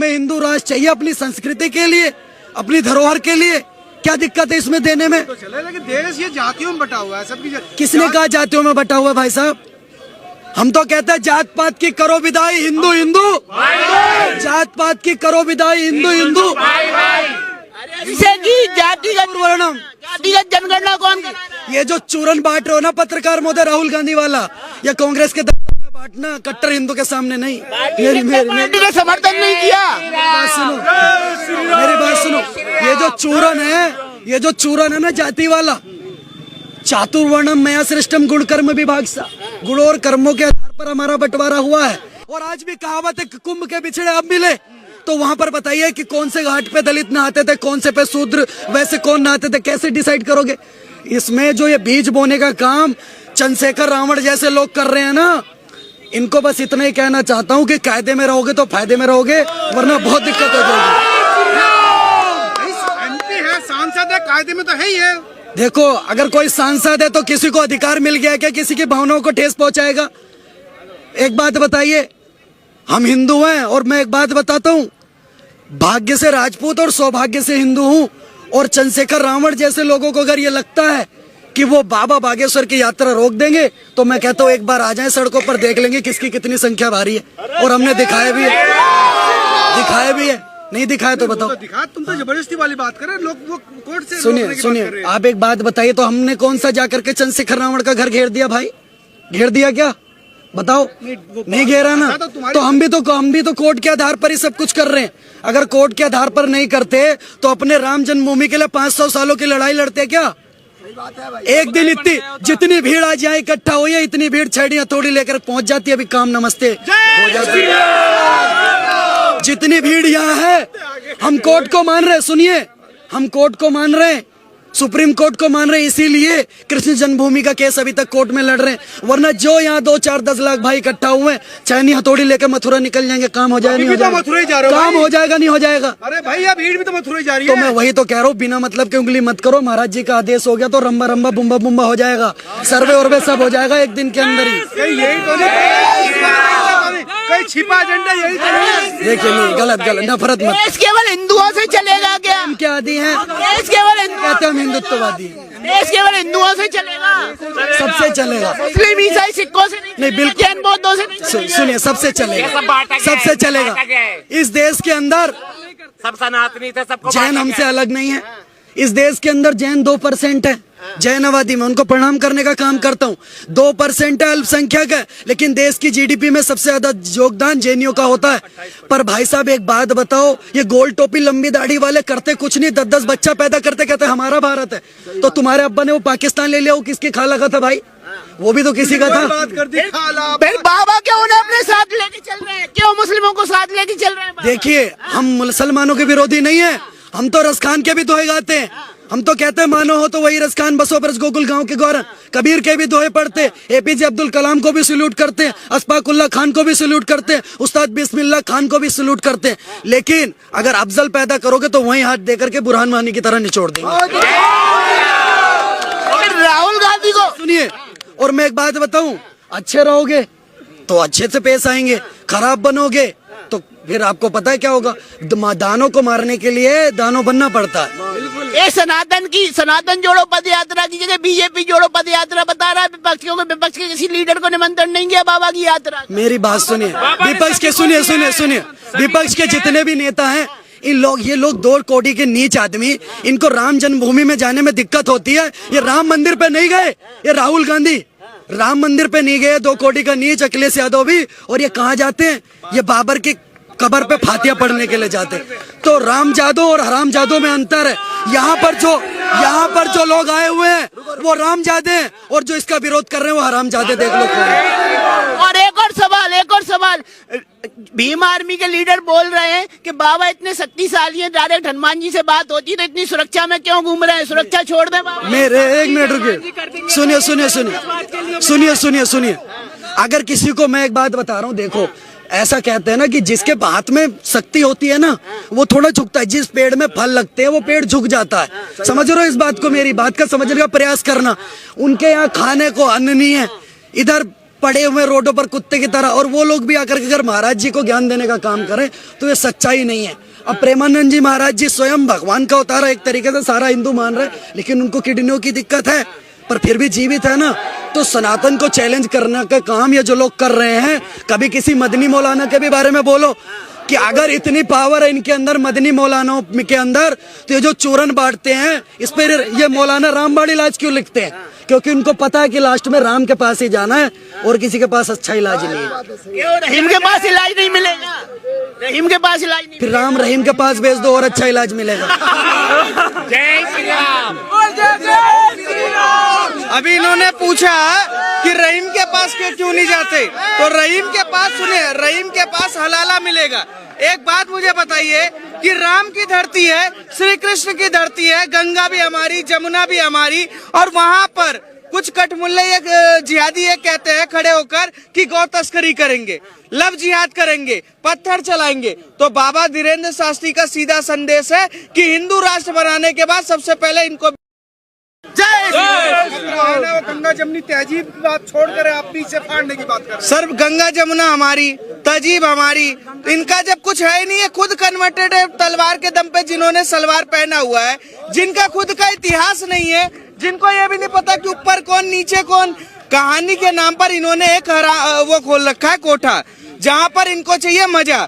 हमें हिंदू राष्ट्र चाहिए अपनी संस्कृति के लिए, अपनी धरोहर के लिए। क्या दिक्कत है इसमें देने में? तो चले, लेकिन देश ये जातियों में बटा हुआ है सबकी। किसने कहा जातियों में बटा हुआ है भाई साहब? हम तो कहते हैं जात पात की करो विदाई, हिंदू हिंदू। जात पात की करो विदाई, हिंदू हिंदू। जातिगत जनगणना कौन करा रहा है? ये जो चूरन बांट रहे हो ना पत्रकार महोदय राहुल गांधी वाला, या कांग्रेस के दफ्तर में बांटना, कट्टर हिंदू के सामने नहीं। पार्टी ने समर्थन नहीं किया। मेरी बात सुनो, ये जो चूरन है ना जाति वाला, चातुर्वर्णम मया सृष्टम गुण कर्म विभाग सा, गुण और कर्मों के आधार पर हमारा बंटवारा हुआ है। और आज भी कहावत है कुंभ के बिछड़े अब मिले। तो वहां पर बताइए कि कौन से घाट पे दलित नहाते थे, कौन से पे शूद्र, वैसे कौन नहाते थे, कैसे डिसाइड करोगे? इसमें जो ये बीज बोने का काम चंद्रशेखर रावण जैसे लोग कर रहे हैं ना, इनको बस इतना ही कहना चाहता हूँ कि कायदे में रहोगे तो फायदे में रहोगे, वरना बहुत दिक्कत हो जाएगी। एमपी है, सांसद है, कायदे में तो है ही है। देखो, अगर कोई सांसद है तो किसी को अधिकार मिल गया क्या किसी की भावनाओं को ठेस पहुंचाएगा? एक बात बताइए, हम हिंदू हैं और मैं एक बात बताता हूँ, भाग्य से राजपूत और सौभाग्य से हिंदू हूँ। और चंद्रशेखर रावण जैसे लोगों को अगर ये लगता है कि वो बाबा बागेश्वर की यात्रा रोक देंगे, तो मैं कहता हूँ एक बार आ जाएं सड़कों पर, देख लेंगे किसकी कितनी संख्या भारी है। और हमने दिखाया भी है, नहीं दिखाया तो बताओ। तुम तो जबरदस्ती वाली बात कर रहे, लोग वो कोर्ट से सुनिए, आप एक बात बताइए, तो हमने कौन सा जाकर के चंद्रशेखर रावण का घर घेर दिया भाई? घेर दिया क्या? बताओ। नहीं घेरा ना, तो हम भी तो कोर्ट के आधार पर ही सब कुछ कर रहे हैं। अगर कोर्ट के आधार पर नहीं करते तो अपने राम जन्मभूमि के लिए 500 सालों की लड़ाई लड़ते क्या? एक दिन इतनी जितनी भीड़ आज यहाँ इकट्ठा हुई है, इतनी भीड़ छड़ी हथौड़ी लेकर पहुंच जाती है, अभी काम नमस्ते हो जाती है। जितनी भीड़ यहाँ है, हम कोर्ट को मान रहे, सुनिए, हम कोर्ट को मान रहे हैं, सुप्रीम कोर्ट को मान रहे हैं, इसीलिए कृष्ण जन्मभूमि का केस अभी तक कोर्ट में लड़ रहे हैं। वरना जो यहाँ 2, 4, 10 लाख भाई इकट्ठा हुए हैं, चाइनी हथौड़ी लेकर मथुरा निकल जाएंगे, काम हो जाएगा नहीं हो जाएगा? काम हो जाएगा नहीं हो जाएगा? अरे भैया, भीड़ भी तो मथुरा जा रही है। तो मैं वही तो कह रहा हूँ, बिना मतलब की उंगली मत करो। महाराज जी का आदेश हो गया तो रंबा रंबा बुम्बा बुम्बा हो जाएगा, सर्वे उर्वे सब हो जाएगा एक दिन के अंदर ही। यही तो कहीं छिपा एजेंडा, यही तो। देखिए, नहीं, गलत नफरत मत। देश केवल हिंदुओं से चलेगा क्या? हम क्या आदि हैं? देश केवल कहते हम हिंदुत्ववादी हैं। देश केवल हिंदुओं से चलेगा? सबसे चलेगा। मुस्लिम, ईसाई, सिखों से नहीं, बिल्कुल। जैन बौद्धों से नहीं। सुनिए, सबसे चलेगा। इस देश के अंदर सब सनातनी थे, सबको जैन हमसे अलग नहीं है। इस देश के अंदर जैन 2% है। जैनवादी, मैं उनको प्रणाम करने का काम करता हूँ। 2% है, अल्पसंख्यक है, लेकिन देश की जीडीपी में सबसे ज्यादा योगदान जैनियों का होता है। पर भाई साहब एक बात बताओ, ये गोल टोपी लंबी दाढ़ी वाले करते कुछ नहीं, 10-10 बच्चा पैदा करते, कहते हमारा भारत है। तो तुम्हारे अब्बा ने वो पाकिस्तान ले लिया, वो किसकी खाला का था भाई? वो भी तो किसी का था। फिर बाबा क्यों उन्हें अपने साथ लेके चल रहे हैं? क्यों मुस्लिमों को साथ लेके चल रहे हैं? देखिए, हम मुसलमानों के विरोधी नहीं है, हम तो रसखान के भी दोहे गाते हैं। हम तो कहते हैं मानो हो तो वही रसखान, बसो बरस गोकुल गांव के गौरव। कबीर के भी दोहे पढ़ते, एपीजे अब्दुल कलाम को भी सल्यूट करते हैं, अशफाकुल्लाह खान को भी सल्यूट करते हैं, उस्ताद बिस्मिल्लाह खान को भी सल्यूट करते हैं। लेकिन अगर अफजल पैदा करोगे तो वहीं हाथ देकर के बुरहान वानी की तरह निचोड़ देंगे। राहुल गांधी को सुनिए, और मैं एक बात बताऊं, अच्छे रहोगे तो अच्छे से पेश आएंगे, खराब बनोगे तो फिर आपको पता है क्या होगा? दानों को मारने के लिए दानों बनना पड़ता है। ये सनातन जोड़ो पद यात्रा की जगह बीजेपी जोड़ो पद यात्रा बता रहा है। विपक्षियों को, विपक्ष के किसी लीडर को निमंत्रण नहीं किया बाबा की यात्रा। मेरी बात सुनिए, विपक्ष के सुनिए, विपक्ष के जितने भी नेता हैं, ये लोग 2 कोटी के नीच आदमी, इनको राम जन्मभूमि में जाने में दिक्कत होती है। ये राम मंदिर पे नहीं गए, ये राहुल गांधी राम मंदिर पे नहीं गए, 2 कोटी का नीच अखिलेश यादव भी। और ये कहाँ जाते हैं? ये बाबर की कब्र पे फातिया पढ़ने के लिए जाते। तो राम जादो और हराम जादो में अंतर है। यहाँ पर जो लोग आए हुए हैं वो राम जादे हैं, और जो इसका विरोध कर रहे हैं वो हराम जादे। देख लो कौन है। और एक और सवाल, भीम आर्मी के लीडर बोल रहे हैं कि बाबा इतने शक्तिशाली हैं, डायरेक्ट हनुमान जी से बात होती है तो इतनी सुरक्षा में क्यों घूम रहे हैं? सुरक्षा छोड़ दें बाबा। मेरे एक मिनट रुकिए, सुनिए। अगर किसी को मैं एक बात बता रहा हूँ, देखो, ऐसा कहते हैं ना कि जिसके हाथ में शक्ति होती है ना, वो थोड़ा झुकता है। जिस पेड़ में फल लगते हैं वो पेड़ झुक जाता है। समझ रहे हो इस बात को? मेरी बात का समझने का प्रयास करना। उनके यहाँ खाने को अन्न नहीं है, इधर पड़े हुए रोडों पर कुत्ते की तरह, और वो लोग भी आकर के अगर महाराज जी को ज्ञान देने का काम करें तो ये सच्चाई नहीं है। अब प्रेमानंद जी महाराज जी स्वयं भगवान का अवतार है, एक तरीके से सारा हिंदू मान रहे, लेकिन उनको किडनियों की दिक्कत है पर फिर भी जीवित है ना। तो सनातन को चैलेंज करने का काम ये जो लोग कर रहे हैं, कभी किसी मदनी मौलाना के भी बारे में बोलो कि अगर इतनी पावर है इनके अंदर, मदनी मौलानाओं के अंदर, तो ये जो चूरन बांटते हैं इस पर ये मौलाना रामबाण इलाज क्यों लिखते हैं? क्योंकि उनको पता है कि लास्ट में राम के पास ही जाना है और किसी के पास अच्छा इलाज नहीं है। क्यों रहीम के पास इलाज नहीं मिलेगा? रहीम के पास इलाज नहीं फिर राम रहीम के पास भेज दो और अच्छा इलाज मिलेगा। जय श्री राम। अभी इन्होंने पूछा कि रहीम के पास क्यों नहीं जाते, तो रहीम के पास, सुने, रहीम के पास हलाला मिलेगा। एक बात मुझे बताइए कि राम की धरती है, श्री कृष्ण की धरती है, गंगा भी हमारी, जमुना भी हमारी, और वहाँ पर कुछ कटमुल्ले जिहादी ये कहते हैं खड़े होकर कि गौ तस्करी करेंगे, लव जिहाद करेंगे, पत्थर चलाएंगे। तो बाबा धीरेन्द्र शास्त्री का सीधा संदेश है कि हिंदू राष्ट्र बनाने के बाद सबसे पहले इनको गंगा जमुनी तहजीब की बात छोड़कर आप पीछे फाड़ने की बात कर रहे हैं। सर गंगा जमुना हमारी, तहजीब हमारी, इनका जब कुछ है ही नहीं है, खुद कन्वर्टेड है तलवार के दम पे, जिन्होंने सलवार पहना हुआ है, जिनका खुद का इतिहास नहीं है, जिनको ये भी नहीं पता कि ऊपर कौन नीचे कौन। कहानी के नाम पर इन्होंने एक वो खोल रखा है कोठा, जहाँ पर इनको चाहिए मजा।